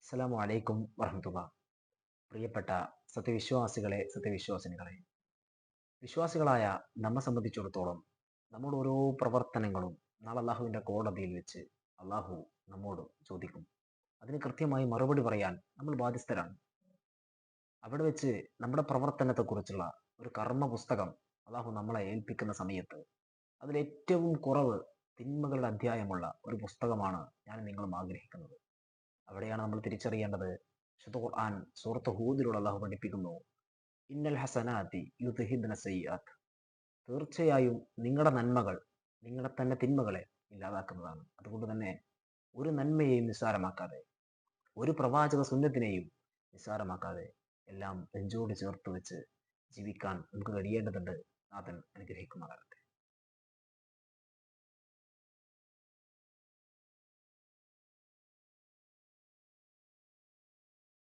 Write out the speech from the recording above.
അസ്സലാമു അലൈക്കും വറഹ്മത്തുള്ളാ. പ്രിയപ്പെട്ട സത്യവിശ്വാസികളെ, സത്യവിശ്വാസിനികളെ, വിശ്വാസികളായ നമ്മെ സംബന്ധിച്ചിടത്തോളം നമ്മുടെ ഓരോ പ്രവർത്തനങ്ങളും നാളെ അള്ളാഹുവിൻ്റെ കോടതിയിൽ വെച്ച് അള്ളാഹു നമ്മോട് ചോദിക്കും. അതിന് കൃത്യമായി മറുപടി പറയാൻ നമ്മൾ ബാധ്യസ്ഥരാണ്. അവിടെ വെച്ച് നമ്മുടെ പ്രവർത്തനത്തെക്കുറിച്ചുള്ള ഒരു കർമ്മ പുസ്തകം അള്ളാഹു നമ്മളെ ഏൽപ്പിക്കുന്ന സമയത്ത് അതിലേറ്റവും കുറവ് തിന്മകളുടെ അധ്യായമുള്ള ഒരു പുസ്തകമാണ് ഞാൻ നിങ്ങളും ആഗ്രഹിക്കുന്നത്. അവിടെയാണ് നമ്മൾ തിരിച്ചറിയേണ്ടത്. വിശുദ്ധ ഖുർആൻ സൂറത്ത് ഹൂദിലൂടെ അള്ളാഹു പഠിപ്പിക്കുന്നു, ഇന്നൽ ഹസനാത്തി യുദ്ഹിബ്ന സയ്യാത്ത്. തീർച്ചയായും നിങ്ങളുടെ നന്മകൾ നിങ്ങളുടെ തന്നെ തിന്മകളെ ഇല്ലാതാക്കുന്നതാണ്. അതുകൊണ്ട് തന്നെ ഒരു നന്മയെയും നിസ്സാരമാക്കാതെ, ഒരു പ്രവാചക സുന്നത്തിനെയും നിസ്സാരമാക്കാതെ എല്ലാം നെഞ്ചോട് ചേർത്ത് വെച്ച് ജീവിക്കാൻ നമുക്ക് കഴിയേണ്ടതുണ്ട്. നാഥൻ അനുഗ്രഹിക്കുമാറാകട്ടെ.